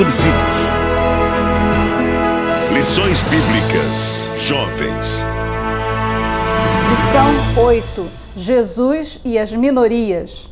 subsídios. Lições Bíblicas Jovens. Lição 8. Jesus e as minorias.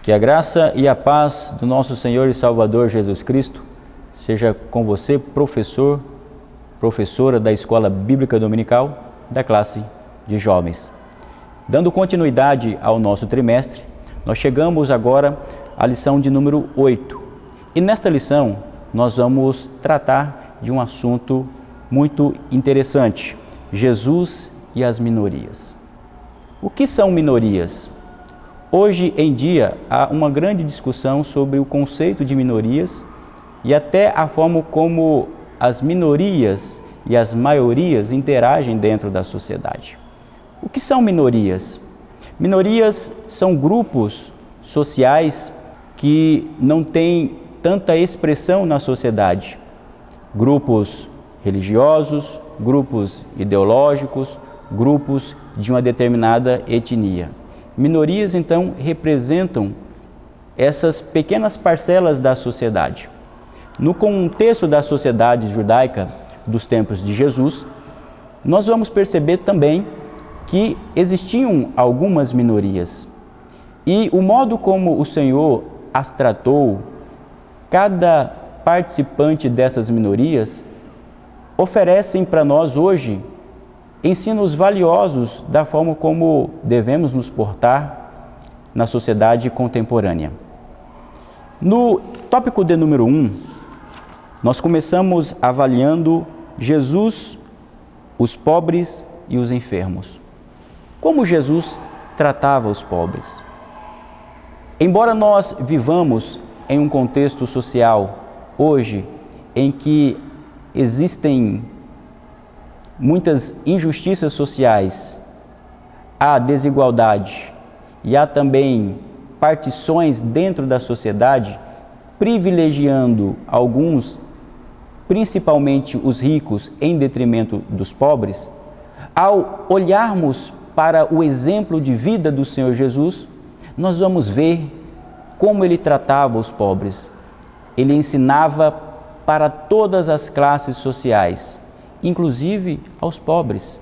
Que a graça e a paz do nosso Senhor e Salvador Jesus Cristo seja com você, professor, professora da Escola Bíblica Dominical da classe de jovens. Dando continuidade ao nosso trimestre, nós chegamos agora à lição de número 8. E nesta lição, nós vamos tratar de um assunto muito interessante: Jesus e as minorias. O que são minorias? Hoje em dia, há uma grande discussão sobre o conceito de minorias e até a forma como as minorias e as maiorias interagem dentro da sociedade. O que são minorias? Minorias são grupos sociais que não têm tanta expressão na sociedade. Grupos religiosos, grupos ideológicos, grupos de uma determinada etnia. Minorias, então, representam essas pequenas parcelas da sociedade. No contexto da sociedade judaica dos tempos de Jesus, nós vamos perceber também que existiam algumas minorias. E o modo como o Senhor as tratou, cada participante dessas minorias, oferecem para nós hoje ensinos valiosos da forma como devemos nos portar na sociedade contemporânea. No tópico de número 1, nós começamos avaliando Jesus, os pobres e os enfermos. Como Jesus tratava os pobres? Embora nós vivamos em um contexto social hoje em que existem muitas injustiças sociais, há desigualdade e há também partições dentro da sociedade, privilegiando alguns, principalmente os ricos, em detrimento dos pobres. Ao olharmos para o exemplo de vida do Senhor Jesus, nós vamos ver como ele tratava os pobres. Ele ensinava para todas as classes sociais, inclusive aos pobres.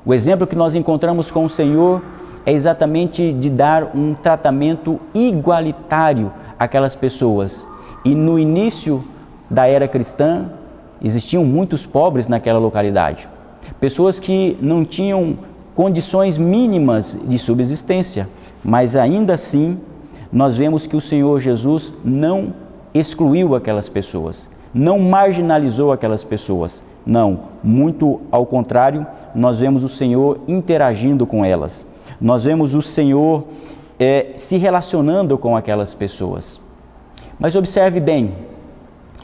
O exemplo que nós encontramos com o Senhor é exatamente de dar um tratamento igualitário àquelas pessoas. E no início da era cristã, existiam muitos pobres naquela localidade. Pessoas que não tinham condições mínimas de subsistência, mas ainda assim, nós vemos que o Senhor Jesus não excluiu aquelas pessoas, não marginalizou aquelas pessoas. Não, muito ao contrário, nós vemos o Senhor interagindo com elas. Nós vemos o Senhor se relacionando com aquelas pessoas. Mas observe bem,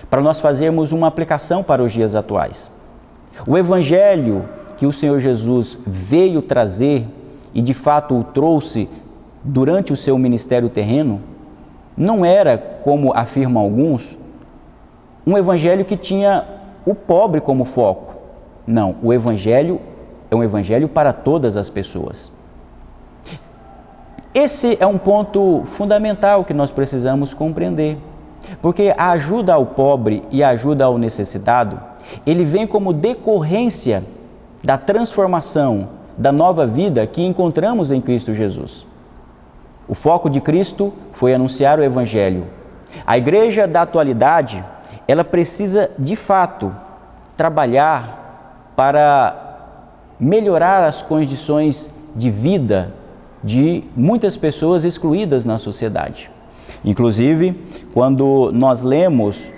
para nós fazermos uma aplicação para os dias atuais. O Evangelho que o Senhor Jesus veio trazer e de fato o trouxe durante o seu ministério terreno, não era, como afirmam alguns, um Evangelho que tinha o pobre como foco. Não, o Evangelho é um Evangelho para todas as pessoas. Esse é um ponto fundamental que nós precisamos compreender, porque a ajuda ao pobre e a ajuda ao necessitado, ele vem como decorrência da transformação, da nova vida que encontramos em Cristo Jesus. O foco de Cristo foi anunciar o Evangelho. A igreja da atualidade, ela precisa, de fato, trabalhar para melhorar as condições de vida de muitas pessoas excluídas na sociedade. Inclusive, quando nós lemos,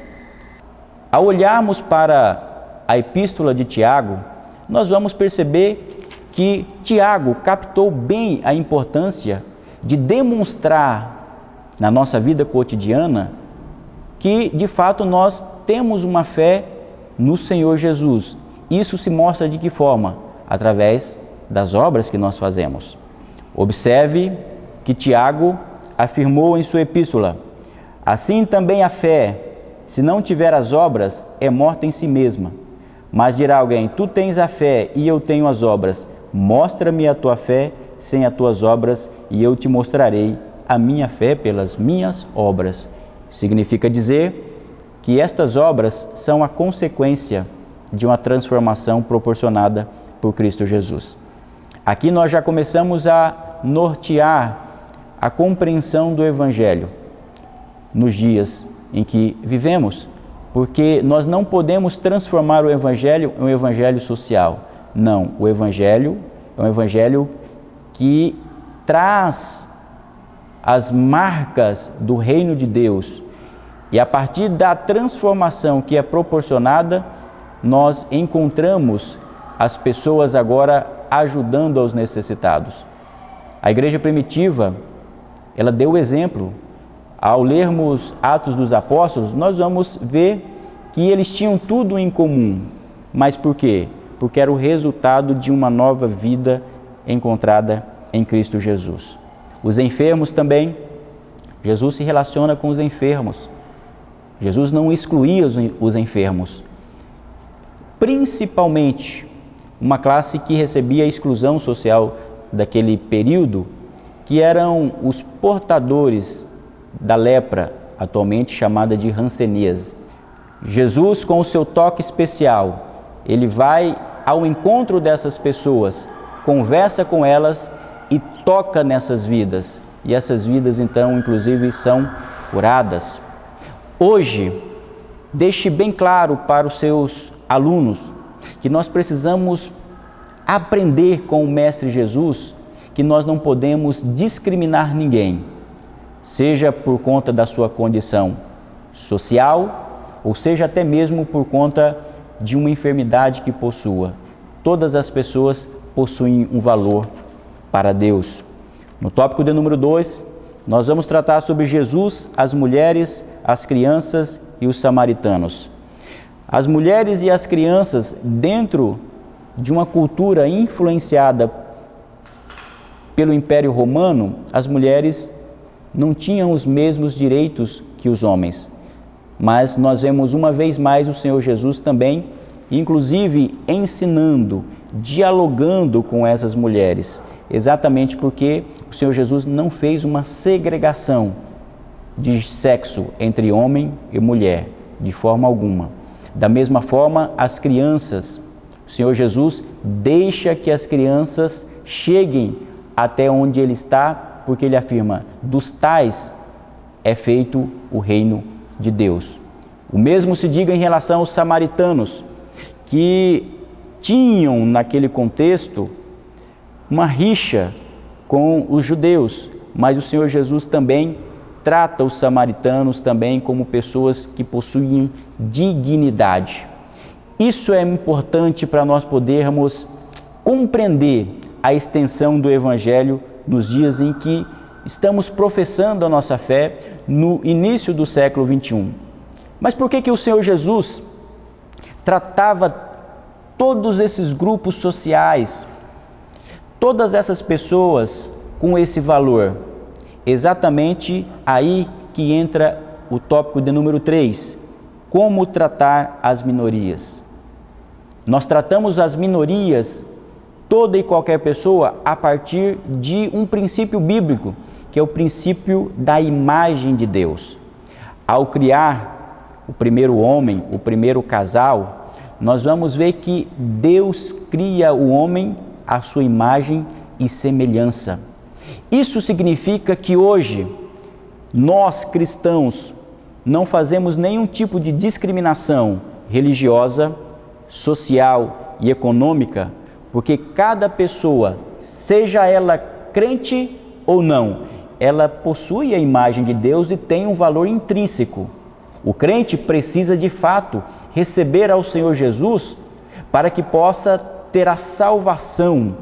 ao olharmos para a epístola de Tiago, nós vamos perceber que Tiago captou bem a importância de demonstrar na nossa vida cotidiana que, de fato, nós temos uma fé no Senhor Jesus. Isso se mostra de que forma? Através das obras que nós fazemos. Observe que Tiago afirmou em sua epístola: assim também a fé, se não tiver as obras, é morta em si mesma. Mas dirá alguém: tu tens a fé e eu tenho as obras. Mostra-me a tua fé sem as tuas obras e eu te mostrarei a minha fé pelas minhas obras. Significa dizer que estas obras são a consequência de uma transformação proporcionada por Cristo Jesus. Aqui nós já começamos a nortear a compreensão do Evangelho nos dias em que vivemos, porque nós não podemos transformar o Evangelho em um Evangelho social. Não, o Evangelho é um Evangelho que traz as marcas do reino de Deus. E a partir da transformação que é proporcionada, nós encontramos as pessoas agora ajudando aos necessitados. A igreja primitiva, ela deu o exemplo. Ao lermos Atos dos Apóstolos, nós vamos ver que eles tinham tudo em comum. Mas por quê? Porque era o resultado de uma nova vida encontrada em Cristo Jesus. Os enfermos também, Jesus se relaciona com os enfermos. Jesus não excluía os enfermos. Principalmente uma classe que recebia a exclusão social daquele período, que eram os portadores da lepra, atualmente chamada de hanseníase. Jesus, com o seu toque especial, ele vai ao encontro dessas pessoas, conversa com elas e toca nessas vidas. E essas vidas, então, inclusive, são curadas. Hoje, deixe bem claro para os seus alunos que nós precisamos aprender com o Mestre Jesus que nós não podemos discriminar ninguém, seja por conta da sua condição social, ou seja até mesmo por conta de uma enfermidade que possua. Todas as pessoas possuem um valor para Deus. No tópico de número 2, nós vamos tratar sobre Jesus, as mulheres, as crianças e os samaritanos. As mulheres e as crianças, dentro de uma cultura influenciada pelo Império Romano, as mulheres não tinham os mesmos direitos que os homens. Mas nós vemos uma vez mais o Senhor Jesus também, inclusive ensinando, dialogando com essas mulheres, exatamente porque o Senhor Jesus não fez uma segregação de sexo entre homem e mulher, de forma alguma. Da mesma forma, as crianças, o Senhor Jesus deixa que as crianças cheguem até onde Ele está, porque Ele afirma, dos tais é feito o reino de Deus. O mesmo se diga em relação aos samaritanos, que tinham naquele contexto uma rixa com os judeus, mas o Senhor Jesus também trata os samaritanos também como pessoas que possuem dignidade. Isso é importante para nós podermos compreender a extensão do Evangelho nos dias em que estamos professando a nossa fé no início do século 21. Mas por que o Senhor Jesus tratava todos esses grupos sociais, todas essas pessoas com esse valor? Exatamente aí que entra o tópico de número 3, como tratar as minorias. Nós tratamos as minorias, toda e qualquer pessoa, a partir de um princípio bíblico, que é o princípio da imagem de Deus. Ao criar o primeiro homem, o primeiro casal, nós vamos ver que Deus cria o homem à sua imagem e semelhança. Isso significa que hoje, nós cristãos, não fazemos nenhum tipo de discriminação religiosa, social e econômica, porque cada pessoa, seja ela crente ou não, ela possui a imagem de Deus e tem um valor intrínseco. O crente precisa de fato receber ao Senhor Jesus para que possa ter a salvação,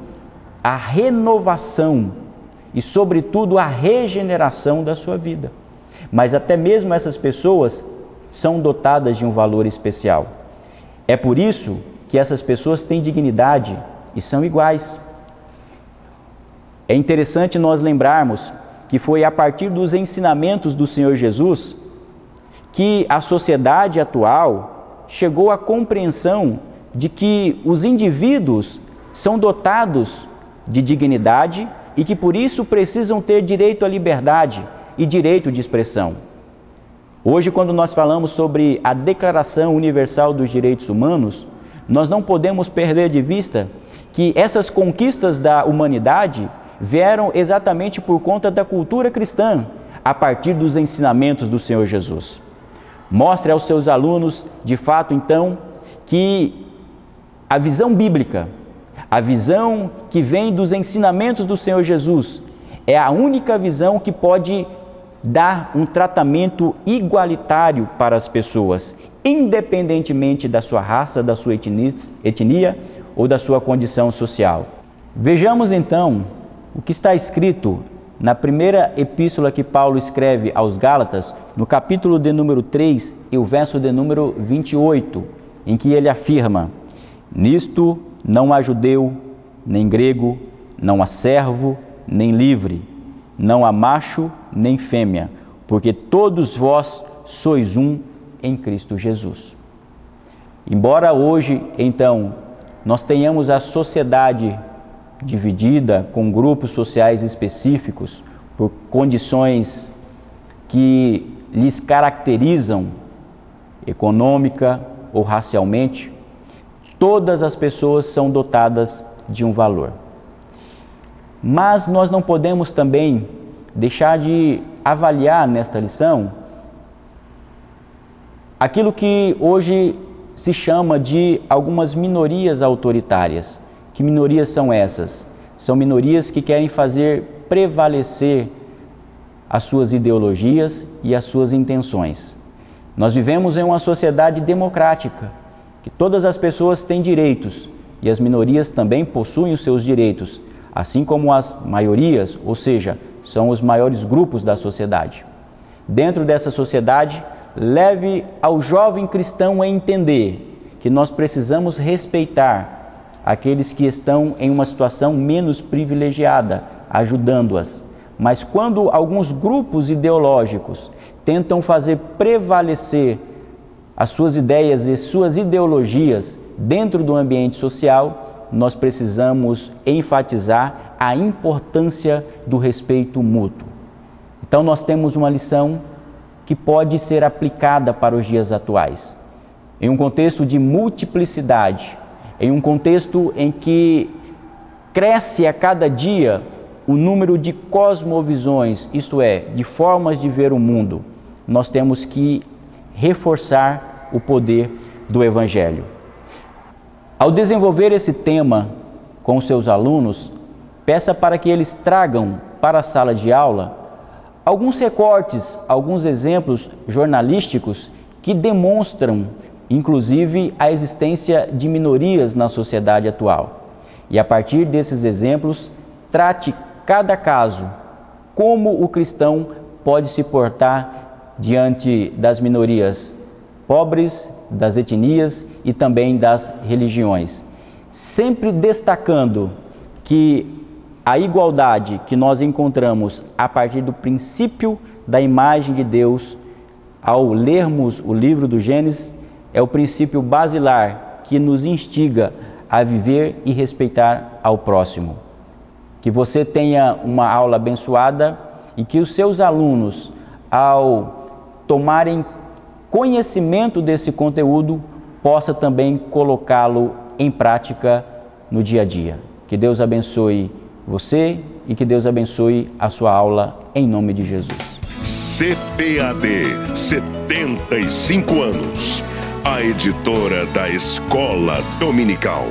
a renovação e, sobretudo, a regeneração da sua vida. Mas até mesmo essas pessoas são dotadas de um valor especial. É por isso que essas pessoas têm dignidade e são iguais. É interessante nós lembrarmos que foi a partir dos ensinamentos do Senhor Jesus que a sociedade atual chegou à compreensão de que os indivíduos são dotados de dignidade e que por isso precisam ter direito à liberdade e direito de expressão. Hoje, quando nós falamos sobre a Declaração Universal dos Direitos Humanos, nós não podemos perder de vista que essas conquistas da humanidade vieram exatamente por conta da cultura cristã, a partir dos ensinamentos do Senhor Jesus. Mostre aos seus alunos, de fato, então, que a visão bíblica, a visão que vem dos ensinamentos do Senhor Jesus, é a única visão que pode dar um tratamento igualitário para as pessoas, independentemente da sua raça, da sua etnia ou da sua condição social. Vejamos então o que está escrito na primeira epístola que Paulo escreve aos Gálatas, no capítulo de número 3 e o verso de número 28, em que ele afirma: nisto não há judeu, nem grego, não há servo, nem livre, não há macho, nem fêmea, porque todos vós sois um em Cristo Jesus. Embora hoje, então, nós tenhamos a sociedade dividida com grupos sociais específicos por condições que lhes caracterizam econômica ou racialmente, todas as pessoas são dotadas de um valor. Mas nós não podemos também deixar de avaliar nesta lição aquilo que hoje se chama de algumas minorias autoritárias. Que minorias são essas? São minorias que querem fazer prevalecer as suas ideologias e as suas intenções. Nós vivemos em uma sociedade democrática, que todas as pessoas têm direitos e as minorias também possuem os seus direitos, assim como as maiorias, ou seja, são os maiores grupos da sociedade. Dentro dessa sociedade, leve ao jovem cristão a entender que nós precisamos respeitar aqueles que estão em uma situação menos privilegiada, ajudando-as. Mas quando alguns grupos ideológicos tentam fazer prevalecer as suas ideias e suas ideologias dentro do ambiente social, nós precisamos enfatizar a importância do respeito mútuo. Então nós temos uma lição que pode ser aplicada para os dias atuais. Em um contexto de multiplicidade, em um contexto em que cresce a cada dia o número de cosmovisões, isto é, de formas de ver o mundo, nós temos que reforçar o poder do Evangelho. Ao desenvolver esse tema com os seus alunos, peça para que eles tragam para a sala de aula alguns recortes, alguns exemplos jornalísticos que demonstram, inclusive, a existência de minorias na sociedade atual. E a partir desses exemplos, trate cada caso, como o cristão pode se portar diante das minorias pobres, das etnias e também das religiões. Sempre destacando que a igualdade que nós encontramos a partir do princípio da imagem de Deus, ao lermos o livro do Gênesis, é o princípio basilar que nos instiga a viver e respeitar ao próximo. Que você tenha uma aula abençoada e que os seus alunos, ao tomarem conhecimento desse conteúdo, possa também colocá-lo em prática no dia a dia. Que Deus abençoe você e que Deus abençoe a sua aula em nome de Jesus. CPAD, 75 anos. A editora da Escola Dominical.